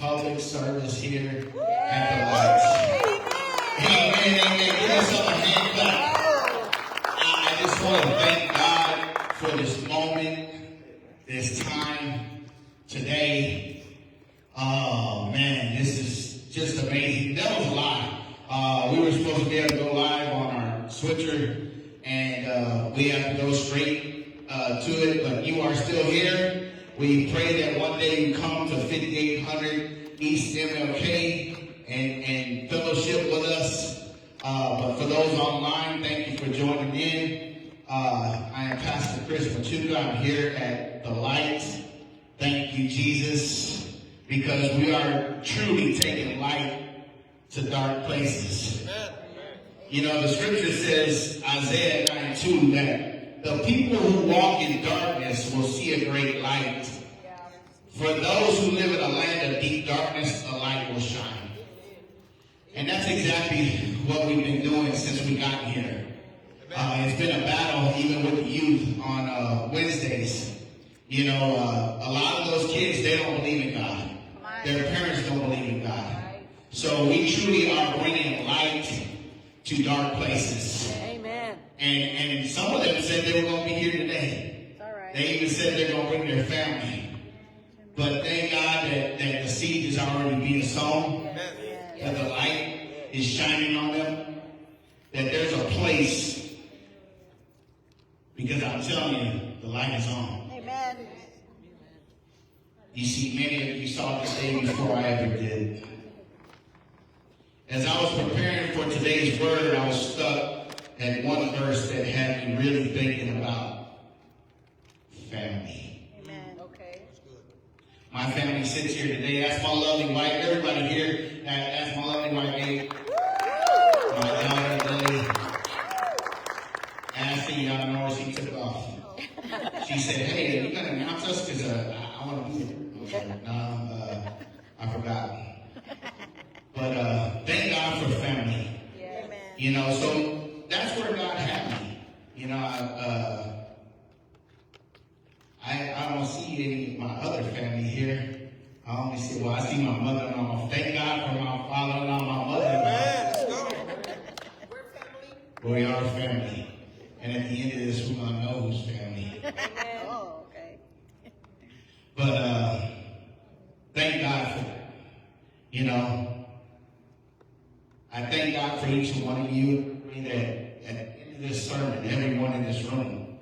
public service here at the Lights. Amen, amen. Give yourself a hand clap. I just want to thank God for this moment, this time, today. Oh, man, this is just amazing. That was a lot. We were supposed to be able to go live on our switcher, and we have to go straight to it, but you are still here. We pray that one day you come to 5800 East MLK and fellowship with us. But for those online, thank you for joining in. I am Pastor Chris Machuca. I'm here at the Lights. Thank you, Jesus, because we are truly taking light to dark places. You know, the scripture says, Isaiah 9:2, that the people who walk in darkness will see a great light. For those who live in a land of deep darkness, a light will shine. And that's exactly what we've been doing since we got here. It's been a battle even with the youth on Wednesdays. You know, a lot of those kids, they don't believe in God. Their parents don't believe in God. So we truly are bringing light to dark places. Amen. And some of them said they were going to be here today. All right. They even said they're going to bring their family. But thank God that the seed is already being sown, that the light is shining on them, that there's a place, because I'm telling you, the light is on. Amen. You see, many of you saw this day before I ever did. As I was preparing for today's word, I was stuck at one verse that had me really thinking about family. Amen. Okay. My family sits here today. That's my lovely wife. Everybody here, that's my lovely wife, Gabe. My daughter, Lily. Ashley, y'all know her, she took off. She said, hey, are you going to announce us? Because I want to be here. Okay. No, I forgot. But thank God for family. Yeah. Amen. You know, so that's where God had me. You know, I don't see any of my other family here. I only see, I see my mother-in-law. Thank God for my father-in-law, my mother-in-law. Let's go. We're family. We are family. And at the end of this, we're going to know who's family. Oh, okay. But thank God for that. You know, I thank God for each and one of you. I pray that at the end of this sermon, everyone in this room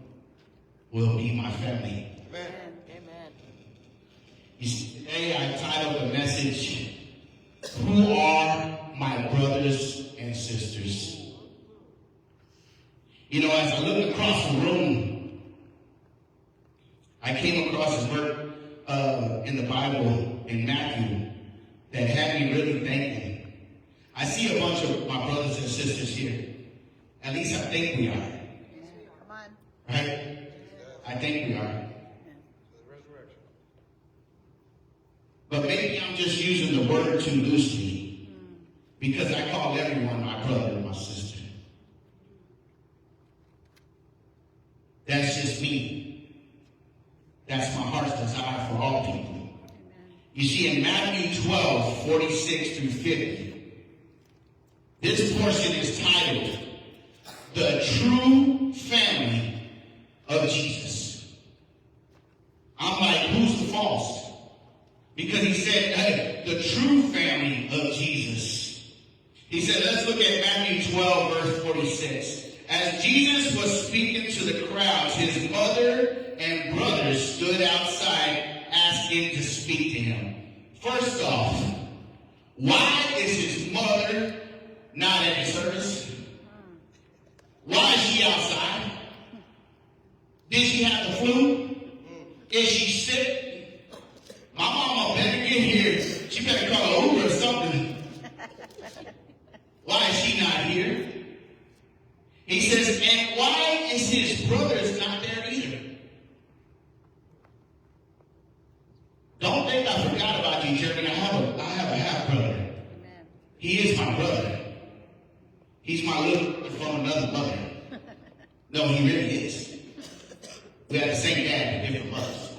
will be my family. Amen. Amen. You see, today I titled the message, Who Are My Brothers and Sisters? You know, as I looked across the room, I came across a verse in the Bible in Matthew that had me really thinking. I see a bunch of my brothers and sisters here. At least I think we are. Come on. Right? I think we are. But maybe I'm just using the word too loosely because I call everyone my brother and my sister. That's just me. That's my heart's desire for all people. You see, in Matthew 12, 46 through 50, this portion is titled, The True Family of Jesus. I'm like, who's the false? Because he said, hey, the true family of Jesus. He said, let's look at Matthew 12, verse 46. As Jesus was speaking to the crowds, his mother and brothers stood outside asking to speak to him. First off, why is his mother not at the service? Why is she outside? Did she have the flu? Is she sick? My mama better get here. She better call an Uber or something. Why is she not here? He says, and why is his brothers not there either? Don't think I forgot about you, Jeremy. I have a half-brother. He is my brother. He's my little brother from another mother. No, he really is. We have the same dad, but different mothers.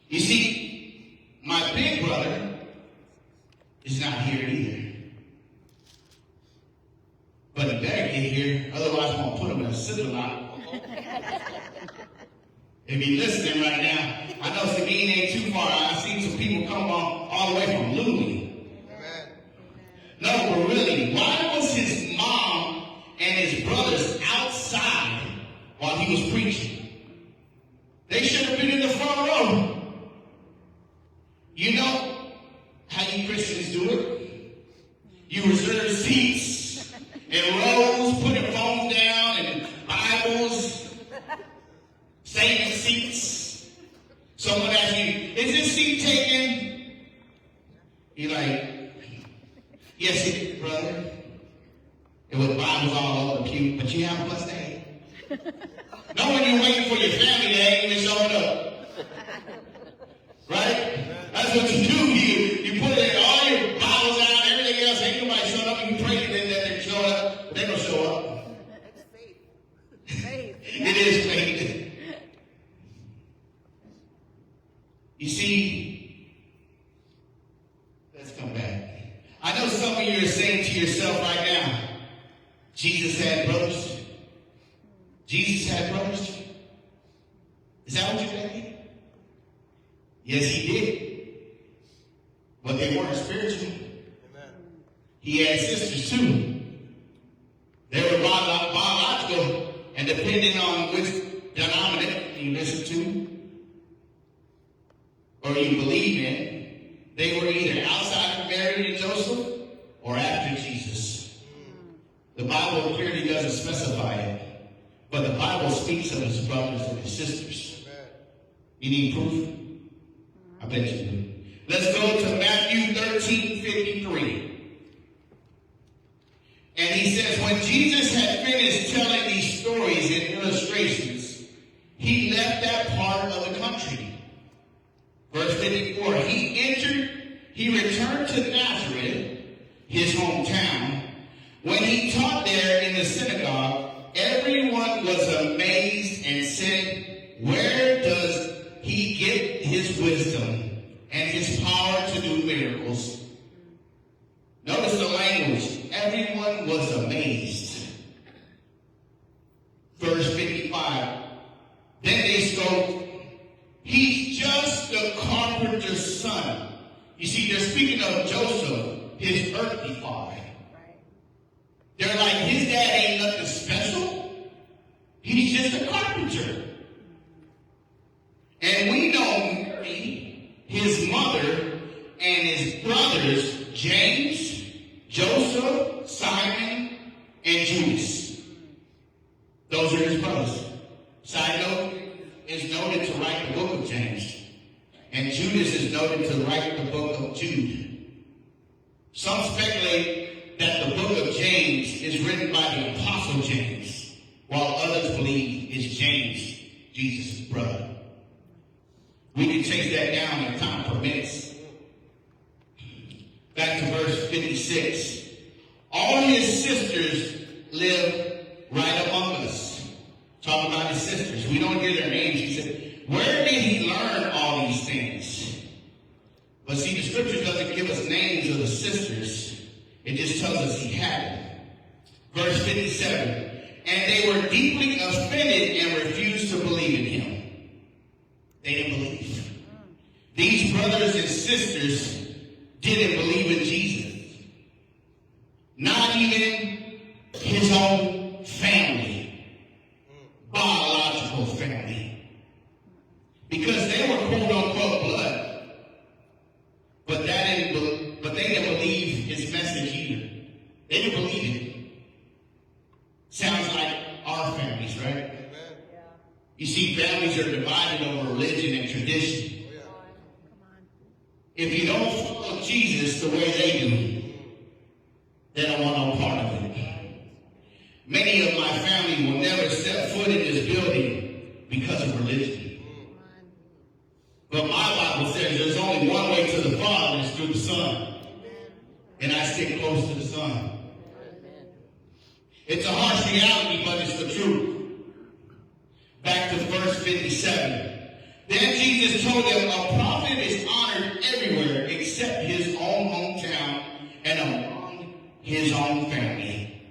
You see, my big brother is not here either. But he better get here, otherwise I'm going to put him in a civil lot. If he's listening right now, I know Sabine ain't too far. I've seen some people come all the way from Louis. No, but really, why was his mom and his brothers outside while he was preaching? They should have been in the front row. You know how you Christians do it? You reserve seats and rows, putting phones down and Bibles, saving seats. Someone asks you, is this seat taken? You're like, yes, it is, brother. It was Bibles all over the pew, but you have a blessed day. No, when you're waiting for your family, they ain't even showing up. Right? That's what you do. You put in all your Bibles out and everything else. Ain't nobody showing up. You pray that they're showing up, but they don't show up. It's faith. Faith. It is faith. You see, let's come back. I know some of you are saying to yourself right now, Jesus had brothers. Jesus had brothers. Is that what you're thinking? Yes, he did. But they weren't spiritual. Amen. He had sisters too. They were biological, and depending on which denomination you listen to or you believe in, they were either outside of Mary and Joseph or after Jesus. The Bible clearly doesn't specify it, but the Bible speaks of his brothers and his sisters. You need proof? I bet you do. Let's go to Matthew 13:53. And he says, when Jesus had finished telling these stories and illustrations, he left that part of the country. Verse 54, he returned to Nazareth, his hometown. When he taught there in the synagogue, everyone was amazed and said, where does he get his wisdom and his power to do miracles? Notice the language. Everyone was amazed. Verse 55. Then they spoke, he's just the carpenter's son. You see, they're speaking of Joseph, his earthly father. They're like, his dad ain't nothing special. He's just a carpenter. And we know Mary, his mother, and his brothers, James, Joseph, Simon, and Judas. Those are his brothers. Side note, is noted to write the book of James. And Judas is noted to write the book of Jude. Some speculate that the book of James is written by the apostle James, while others believe it's James, Jesus' brother. We can chase that down if time permits. Back to verse 56. All his sisters live right among us. Talk about his sisters. We don't hear their names. He said, where did he learn all these things? But see, the scripture doesn't give us names of the sisters. It just tells us he had them. Verse 57. And they were deeply offended and refused to believe in him. They didn't believe. These brothers and sisters didn't believe in Jesus. Not even his own family. Biological family. Because they were quote unquote blood. But they didn't believe his message either. They didn't believe it. Sounds like our families, right? Amen. Yeah. You see, families are divided over religion and tradition. Oh, yeah. Come on. If you don't follow Jesus the way they do, they don't want no part of it. Many of my family will never step foot in this building because of religion. But my Bible says there's only one way to the Father, and it's through the Son. And I stick close to the Son. It's a harsh reality, but it's the truth. Back to verse 57. Then Jesus told them, a prophet is honored everywhere except his own hometown his own family,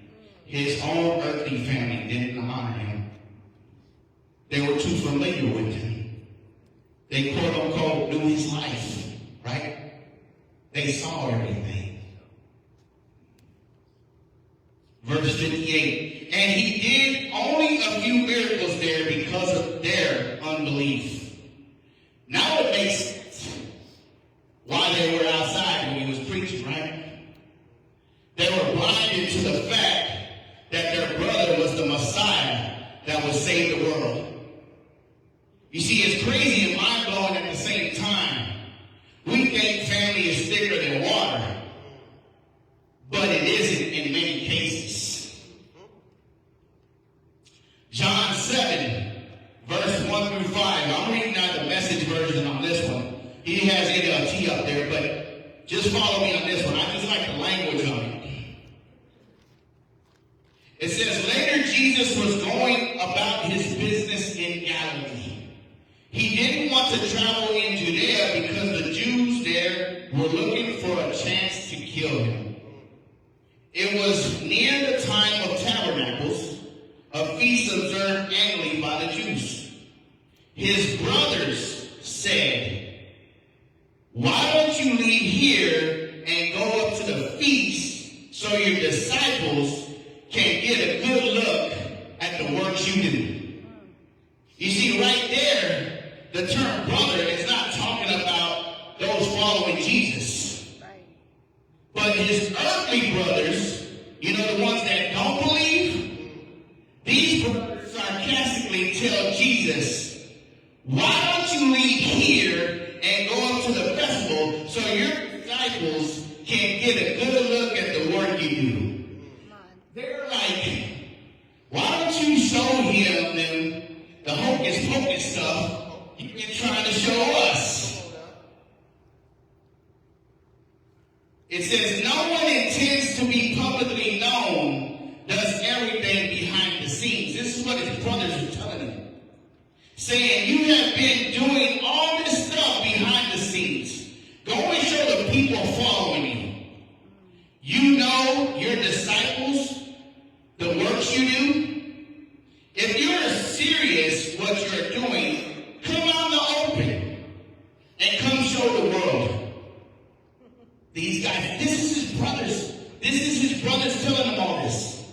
his own earthly family didn't honor him. They were too familiar with him. They quote unquote knew his life, right? They saw everything. Verse 58, and he did only a few miracles there because of their unbelief. Now it makes sense why they were outside when he was preaching, right? They were blinded to the fact that their brother was the Messiah that would save the world. You see, it's crazy and mind-blowing at the same time. We think family is thicker than water, but it isn't in many cases. John 7, verse 1 through 5. I'm reading out the Message version on this one. He has NLT up there, but just follow me on this one. I just like the language on it. It says, later Jesus was going about his business in Galilee. He didn't want to travel in Judea because the Jews there were looking for a chance to kill him. It was near the time of Tabernacles, a feast observed annually by the Jews. His brothers said, why don't you leave here and go up to the feast so your disciples can get a good look at the works you do? You see, right there, the term brother is not talking about those following Jesus. Right. But his earthly brothers, you know, the ones that don't believe, these brothers sarcastically tell Jesus, why don't you leave here and go up to the festival so your disciples can get a good look at the work you do? They're like, why don't you show him the hocus pocus stuff you've been trying to show us? It says, no one intends to be publicly known, does everything behind the scenes. This is what his brothers are telling him. Saying, you have been doing all this stuff behind the scenes. Go and show the people following you. You know your disciples, the works you do. If you're serious what you're doing, come out in the open and come show the world. These guys, this is his brothers. This is his brothers telling him all this.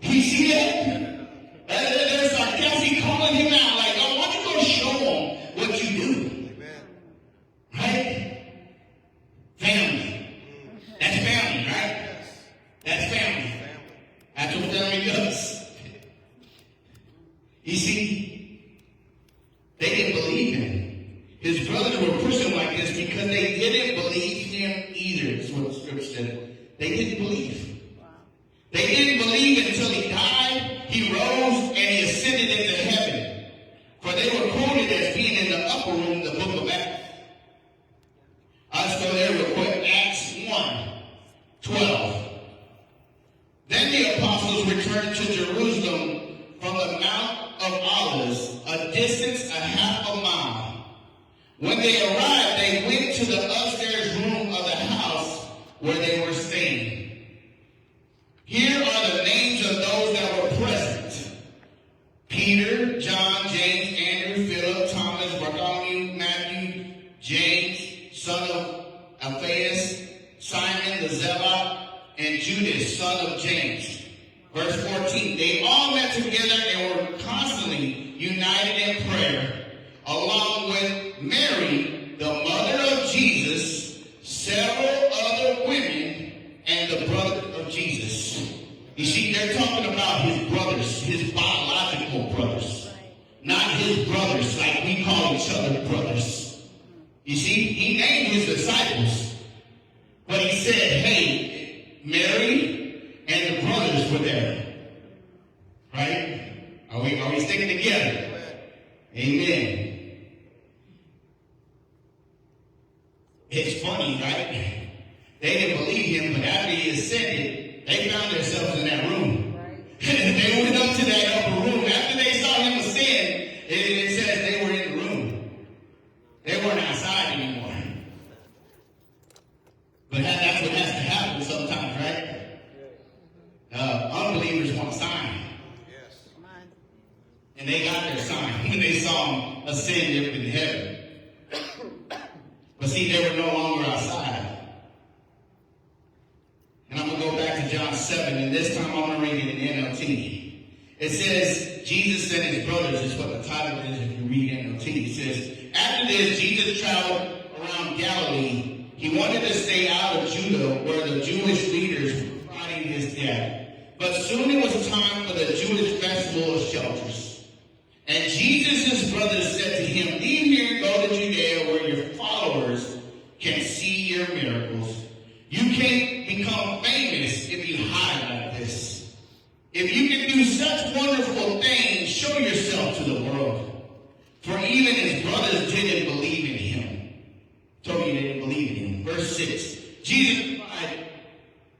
You see that? They're sarcastic, calling him out like, oh, why don't you go show them what you do? Amen. Right? Family. That's family, right? That's family. That's what family does. You see, they didn't believe him. His brothers were pushing like this because they didn't believe him either, is what the scripture said. They didn't believe. Wow. They didn't believe until he died, he rose, and he ascended into heaven. For they were quoted as being in the upper room, the book of Acts. Let's go there real quick. Acts 1:12. Then the apostles returned to Jerusalem from the Mount of Olives, a distance a half a mile. When they arrived, they went to the upstairs room of the house where they were staying. Here are the names of those that were present: Peter, John, James, Andrew, Philip, Thomas, Bartholomew, Matthew, James, son of Alphaeus, Simon the Zealot, and Judas, son of James. Verse 14, they all met together and were constantly united in prayer, along with Mary, the mother of Jesus, several other women, and the brother of Jesus. You see, they're talking about his brothers, his biological brothers, not his brothers like we call each other brothers. You see, he named his disciples, but he said, hey, Mary and the brothers were there. Right? Are we sticking together? Amen. It's funny, right? They didn't believe him, but after he ascended, they found themselves in that room. Right. They went up to that upper room. After they saw him ascend, it says they were in the room. They weren't outside anymore. But that's what has to happen sometimes, right? And they got their sign when they saw him ascend up in heaven. But see, they were no longer outside. And I'm going to go back to John 7, and this time I'm going to read it in NLT. It says, Jesus and his brothers is what the title is if you read NLT. It says, after this, Jesus traveled around Galilee. He wanted to stay out of Judah, where the Jewish leaders were plotting his death. But soon it was time for the Jewish festival of shelters. And Jesus' brothers said to him, leave here and go to Judea, where your followers can see your miracles. You can't become famous if you hide like this. If you can do such wonderful things, show yourself to the world. For even his brothers didn't believe in him. Told you they didn't believe in him. Verse 6. Jesus replied,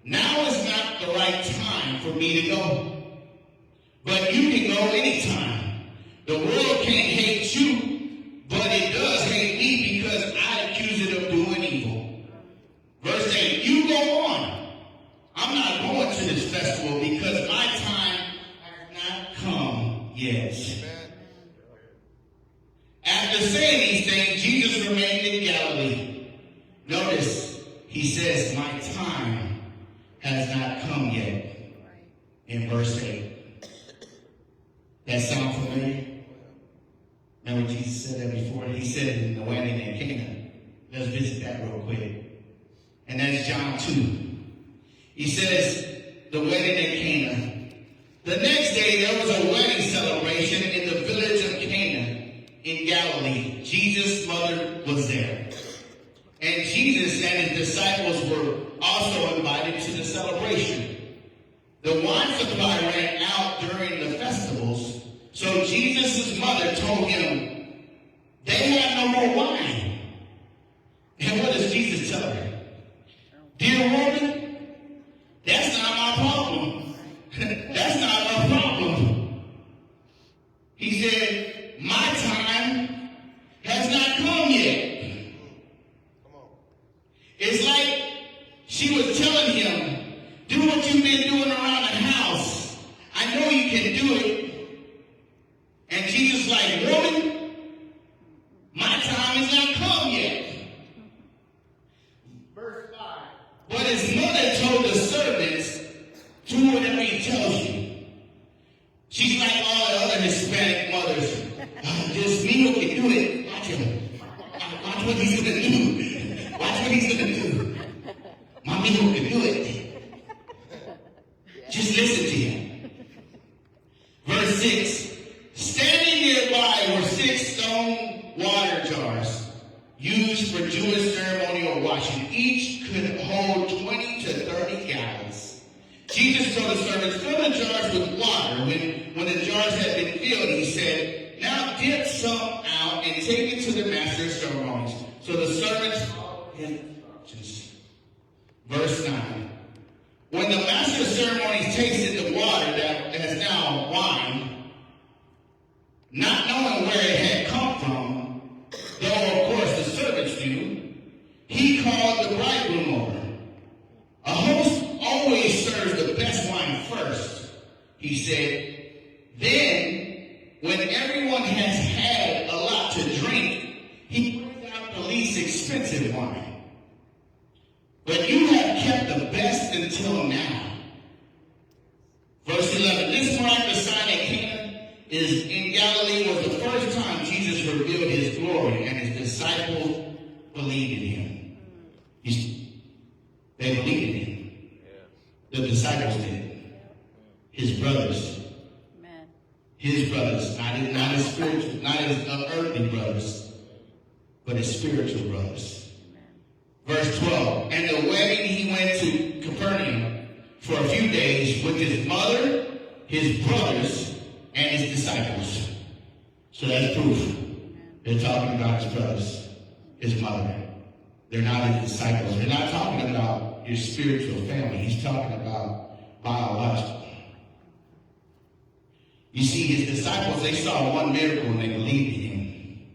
now is not the right time for me to go. But you can go anytime. The world can't hate you, but it does hate me because I accuse it of doing evil. Verse 8, you go on. I'm not going to this festival because my time has not come yet. After saying these things, Jesus remained in Galilee. Notice, he says, my time has not come yet. In verse 8. That sound familiar? Remember Jesus said that before? He said it in the wedding in Cana. Let's visit that real quick. And that's John 2. He says, the wedding in Cana. The next day there was a wedding celebration in the village of Cana in Galilee. Jesus' mother was there. And Jesus and his disciples were also invited to the celebration. The wine supply ran out during the festivals, so Jesus' mother told him, they have no more wine. And what does Jesus tell her? Dear woman, that's not my problem. That's not my problem. He said, my time has not come yet. It's like she was telling him, do what you've been doing around the house. I know you can do it. And Jesus like, woman, my time has not come yet. Verse 5. But his mother told the servants, do whatever he tells you. She's like all the other Hispanic mothers. Just Mino can do it. Watch him. Watch what he's going to do. Watch what he's going to do. My Mino can do it. Just listen to him. Verse 6. Standing nearby were 6 stone water jars used for Jewish ceremonial washing. Each could hold 20 to 30 gallons. Jesus told the servants, fill the jars with water. When the jars had been filled, he said, now dip some out and take it to the master of ceremonies. So the servants followed his instructions. Verse 9. When the master of ceremonies tasted the water that is now wine, not knowing where it had come from, though of course the servants knew, he called the bridegroom over. A host always serves the best wine first, he said. Then, when everyone has had a lot to drink, he brings out the least expensive wine. But you have kept the best until now. Verse 11, this miraculous sign at Cana is in Galilee was the first time Jesus revealed his glory, and his disciples believed in him. They believed in him. The disciples did. His brothers. His brothers, not his spiritual, not his earthly brothers, but his spiritual brothers. Verse 12, and the wedding he went to Capernaum for a few days with his mother, his brothers, and his disciples. So that's proof. They're talking about his brothers, his mother. They're not his disciples. They're not talking about his spiritual family. He's talking about biological. You see, his disciples, they saw one miracle and they believed in him,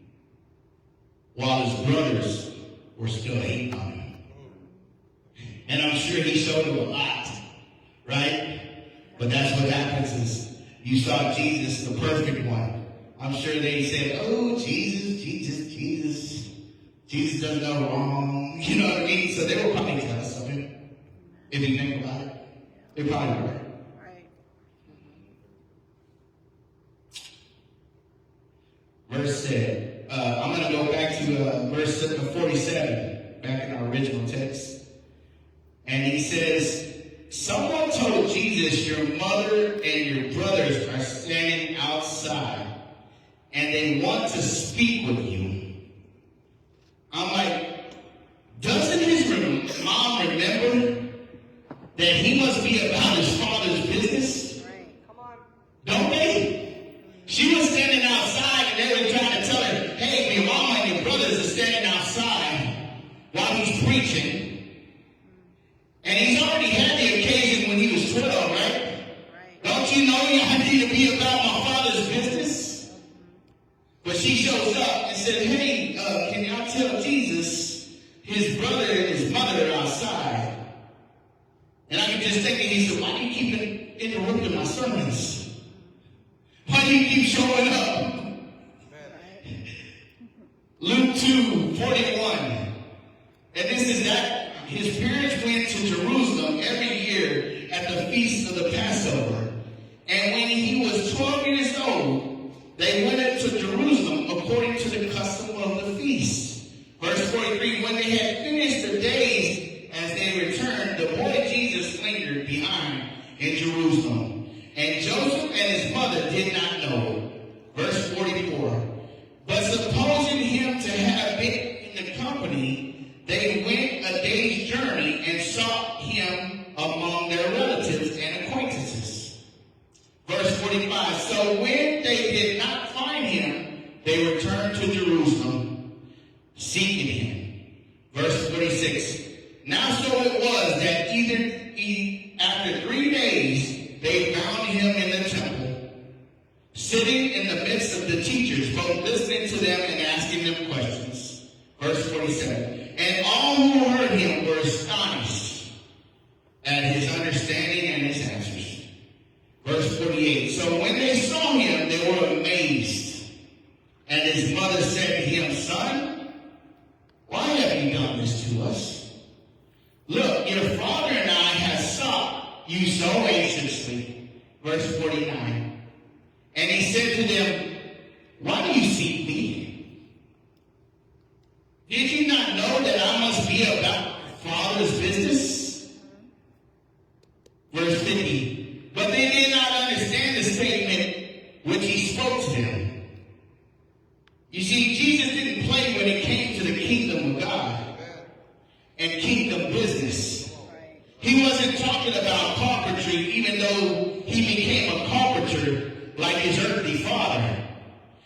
while his brothers were still hating on him. And I'm sure he showed them a lot, right? But that's what happens is you saw Jesus, the perfect one, I'm sure they said, oh, Jesus does no wrong. You know what I mean? So they were probably jealous of him. If you think about it, they probably were. Right. Verse 10. I'm going to go back to verse 47, back in our original text. And he says, someone told Jesus, your mother and your brothers are standing outside, and they want to speak with you. I'm like, doesn't his mom remember that he must be about his father's business? Right. Come on. Don't they? She was standing outside and they were trying to tell her, hey, your mama and your brothers are standing outside while he's preaching. And he's already had the occasion when he was 12, right? Right. Don't you know I need to be about my father's business? But she shows up and said, hey, can y'all tell Jesus his brother and his mother are outside? And I can just think that he said, why do you keep interrupting my sermons? Why do you keep showing up? Luke 2:41. And this is that his parents went to Jerusalem every year at the feast of the Passover. And when he was 12 years old, they went up to Jerusalem according to the custom of the feast. Verse 43, when they had finished the days as they returned, the boy Jesus lingered behind in Jerusalem. And Joseph and his mother did not know. Verse 44, but supposing him to have been in the company, they went a day's journey and sought him among their relatives and acquaintances. Verse 45, so when they did not find him, they returned to Jerusalem, seeking him. Verse 46, now so it was that after 3 days, they found him in the temple, sitting in the midst of the teachers, both listening to them and asking them questions. Verse 47, and all who heard him were astonished at his understanding and his answers. Verse 48, so when they saw him, they were amazed. And his mother said to him, son, why have you done this to us? Look, your father and I have sought you so anxiously. Verse 49, and he said to them, why do you seek me? Did you not know that I must be about my father's business? Verse 50, but they did not understand the statement which he spoke to them. You see, Jesus didn't play when it came to the kingdom of God and kingdom business. He wasn't talking about carpentry, even though he became a carpenter like his earthly father.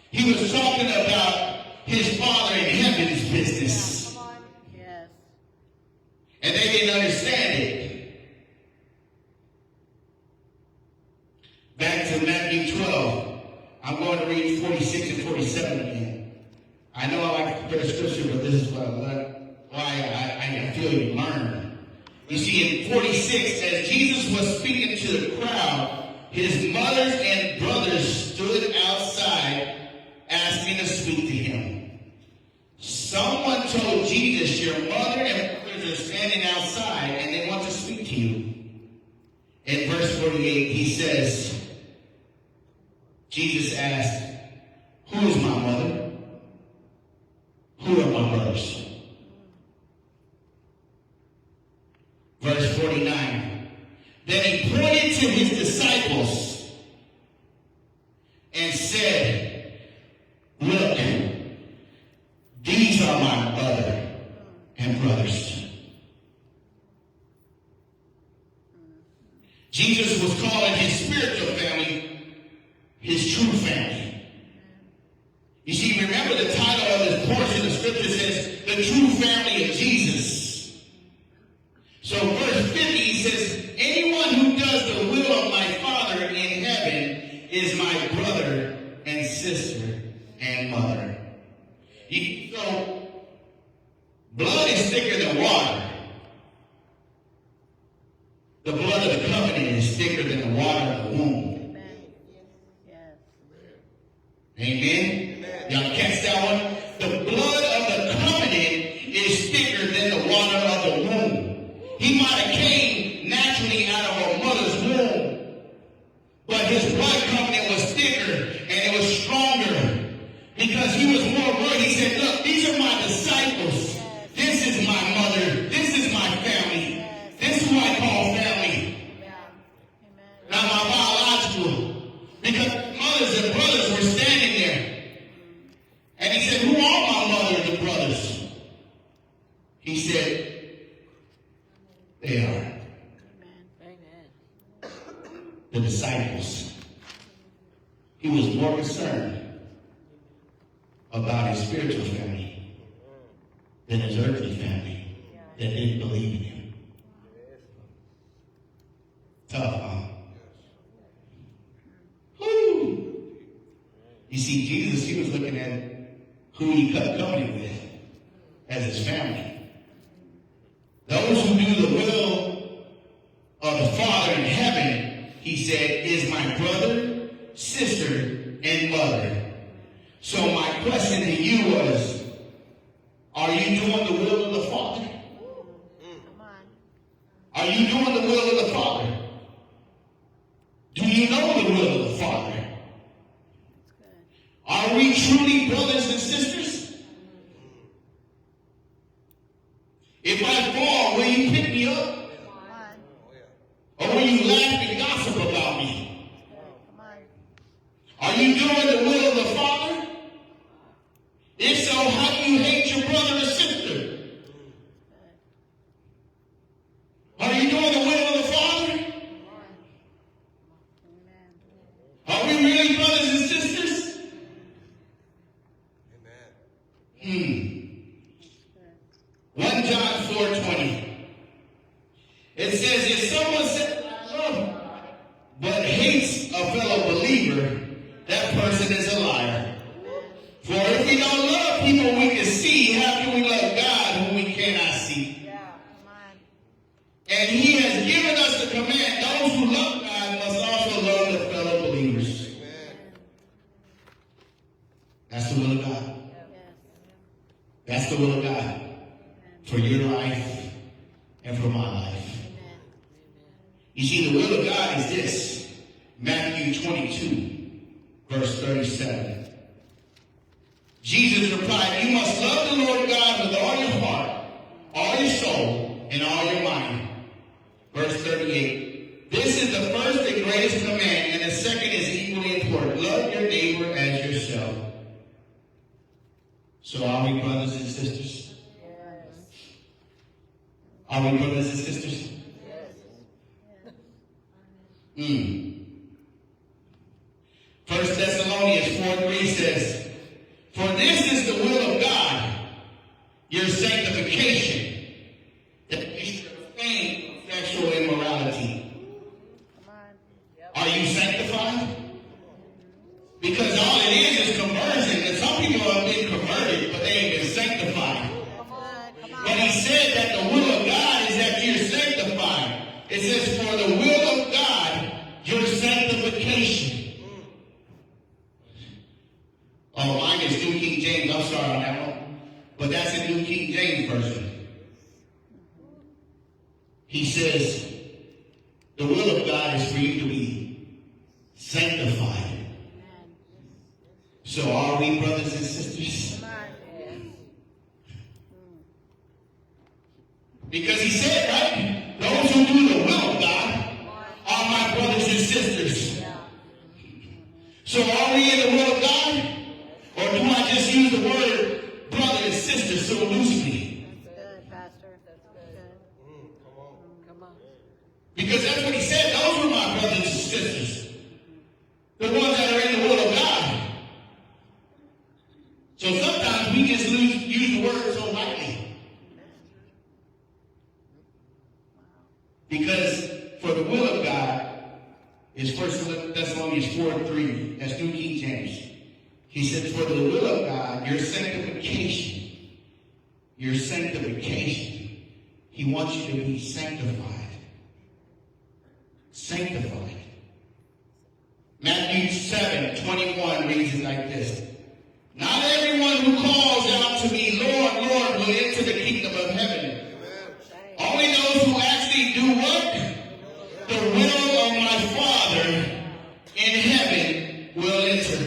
He was talking about his Father in heaven's business. Come on. Yes. And they didn't understand it. Back to Matthew 12. I'm going to read 46 and 47 again. I know I like to compare scripture, but this is what I feel you learn. You see, in 46, as Jesus was speaking to the crowd, his mothers and brothers stood outside asking to speak to him. Someone told Jesus, your mother and brothers are standing outside and they want to speak to you. In verse 48, he says, Jesus asked, who is my mother? Who are my brothers? Verse 49, then he pointed to his disciples and said, look, these are my mother and brothers. Jesus was calling his spiritual family his true family. You see, remember the title of this portion of scripture says, the true family of Jesus. So verse 50 says, anyone who does the will of my Father in heaven is my brother and sister and mother. So, blood is thicker than water. The blood of the covenant is thicker than the water of the womb. Amen. Yes. Amen. Y'all catch that one? The blood of the covenant is thicker than the water of the womb. He might have came naturally out of a mother's womb, but his blood covenant was thicker and it was stronger because he was more worthy. He said, look, these are my disciples. This is my mother. This is my family. This is who I call family. Not my biological. Because mothers and brothers were standing there. And he said, who are my mother and brothers? He said, they are the disciples. He was more concerned about his spiritual family than his earthly family that didn't believe in him. Tough, huh? Woo. You see, Jesus, he was looking at who he cut covenant with as his family. Those who do the will of the Father in heaven, he said, is my brother, sister, and mother. So my question to you was, are you doing the will of the Father? Are you doing the will of the Father? Do you know the will of the Father? Are we truly brothers and sisters? If I fall, will you pick me up? Or will you laugh and gossip about me? Are you doing the will of the Father? If so, how do you hate your brother or sister? Are you doing the will of the Father? Are we really brothers and sisters? Amen. 1 John 4:20. It says, if someone says, I love God, but hates a fellow believer, that person is a liar. For if we don't love people we can see, how can we love God whom we cannot see? And he has given us the command, those who love God must also love their fellow believers. That's the will of God. That's the will of God for your life and for my life. You see, the will of God is this. Matthew 22, verse 37. Jesus replied, you must love the Lord God with all your heart, all your soul, and all your mind. Verse 38. This is the first and greatest command, and the second is equally important. Love your neighbor as yourself. So are we brothers and sisters? Are we brothers and sisters? First Thessalonians 4:3 says, for this is the will of God, your sanctification, that you should abstain from sexual immorality. Are you sanctified? Because all it is conversion, and some people have been converted, but they ain't been sanctified. But he said that the will of God is that you're sanctified. It says, for the will of God, your sanctification. Oh, mine is New King James. I'm sorry on that one. But that's the New King James version. He says, the will of God is for you to be sanctified. So are we brothers and sisters? Because he said, right? Those who do the will of God are my brothers and sisters. So are we in the will of God? Or do I just use the word brother and sister so loosely? That's good, Pastor. That's good. Come on. Because that's what he said. Those were my brothers and sisters. The ones that are in the will of God. So sometimes we just use the word so lightly. Because for the will of God is 1 Thessalonians 4:3. That's New King James. He said, for the will of God, your sanctification, he wants you to be sanctified. Sanctified. Matthew 7:21 reads it like this. Not everyone who calls out to me, Lord, Lord, will enter the kingdom of heaven. Only those who actually do what? The will of my Father in heaven will enter.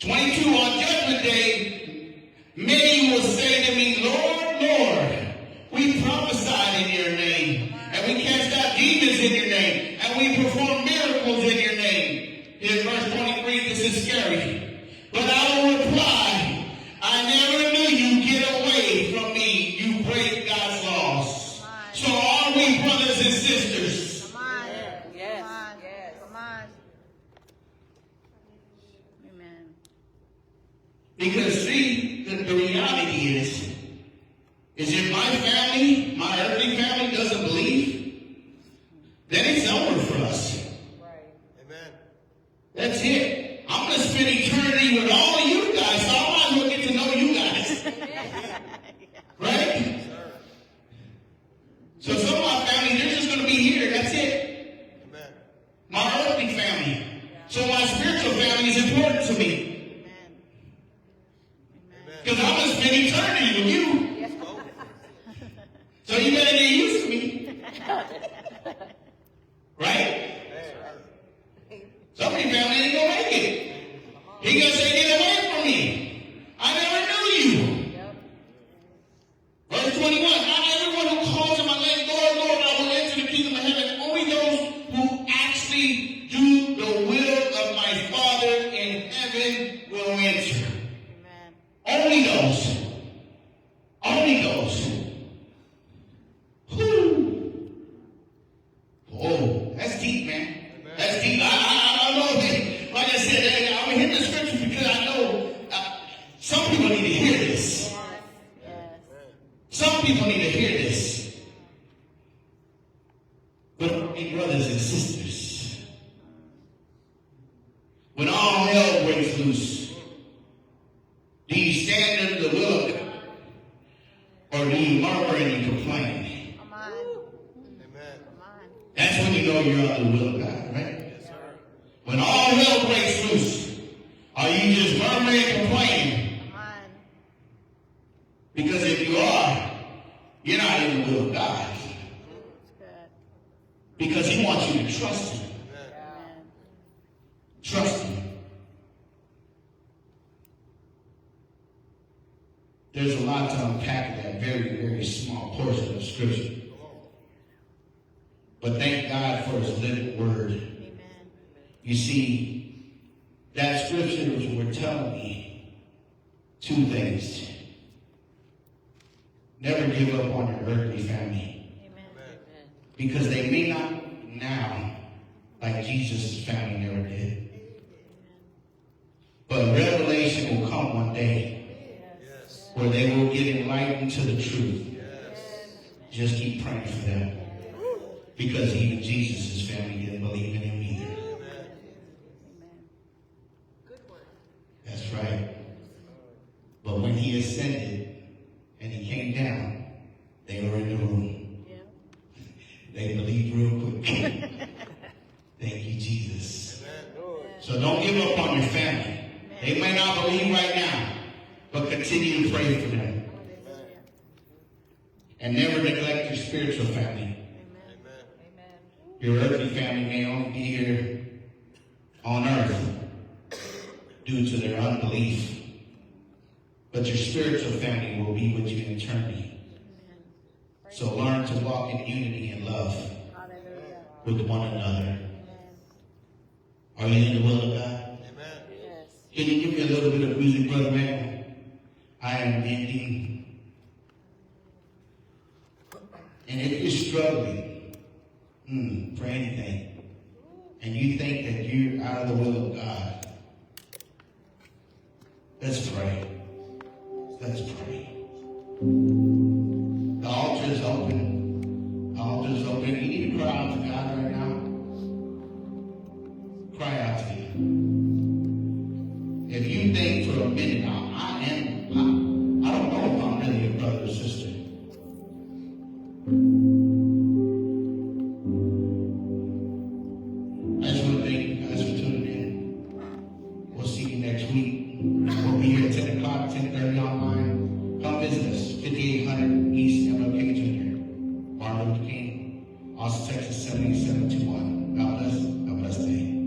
22, on Judgment Day, many will say to me, Lord, Lord, we prophesied in your name, and we cast out demons in your name, and we performed miracles in your name. In verse 23, this is scary. But I will reply, I never knew you. Get away from me. You break God's laws. So are we brothers and sisters? Come on. Yes. Come on. Yes. Come on. Amen. Because see, the reality is if my family, my earthly family doesn't believe, then it's over for us. Right. Amen. That's it. I'm going to spend eternity with all of you guys, so I might as well get to know you guys. Right? So some of my family, they're just going to be here. That's it. Amen. My earthly family. So my spiritual family is important to me. Amen. Because I'm going to spend eternity with you. So you better get used to me. Right? Some of your family ain't going to make it. He going to say, get away from me. I never knew you. Yep. Verse 21, not everyone who calls on my name, Lord, Lord, I will enter the kingdom of heaven. Only those who actually do the will of my Father in heaven will enter. Amen. Only those. Only those. Whew. Oh, that's deep, man. That's deep. I don't know if like I said, I'm hitting the scriptures because I know some people need to hear this. Yes. Some people need to hear this. But my brothers and sisters, when all hell breaks loose, do you stand under the will of God? Or do you murmur and you complain? Come on. Amen. Come on. That's when you know you're under the will of God, right? When all hell breaks loose, are you just murmuring and complaining? Come on. Because if you are, you're not in the will of God. That's good. Because he wants you to trust him. Amen. Trust him. There's a lot to unpack in that very, very small portion of scripture. But thank God for his living word. Amen. You see, that scripture was telling me two things. Never give up on your earthly family. Amen. Because they may not now like Jesus' family never did. But revelation will come one day Yes. where they will get enlightened to the truth. Yes. Just keep praying for them. Because even Jesus' family didn't believe in him either. Amen. That's right. But when he ascended and he came down, they were in the room. Yeah. They believed real quick. Thank you, Jesus. Amen. So don't give up on your family. They may not believe right now, but continue to pray for them. Hallelujah. And never neglect your spiritual family. Amen. Amen. Your earthly family may only be here on earth due to their unbelief. But your spiritual family will be with you in eternity. So learn to walk in unity and love Hallelujah. with one another. Amen. Are you in the will of God? Amen. Yes. Can you give me a little bit of music, Brother Man? I am ending. And if you're struggling for anything, and you think that you're out of the will of God, let's pray. Let's pray. The altar is open. The altar is open. You need to cry out to God right now. Cry out to Him. If you think for a minute now, I don't know if I'm really your brother or sister. I just want to thank you guys for tuning Martin Luther King. Austin, Texas 78721. God bless. Have a blessed day.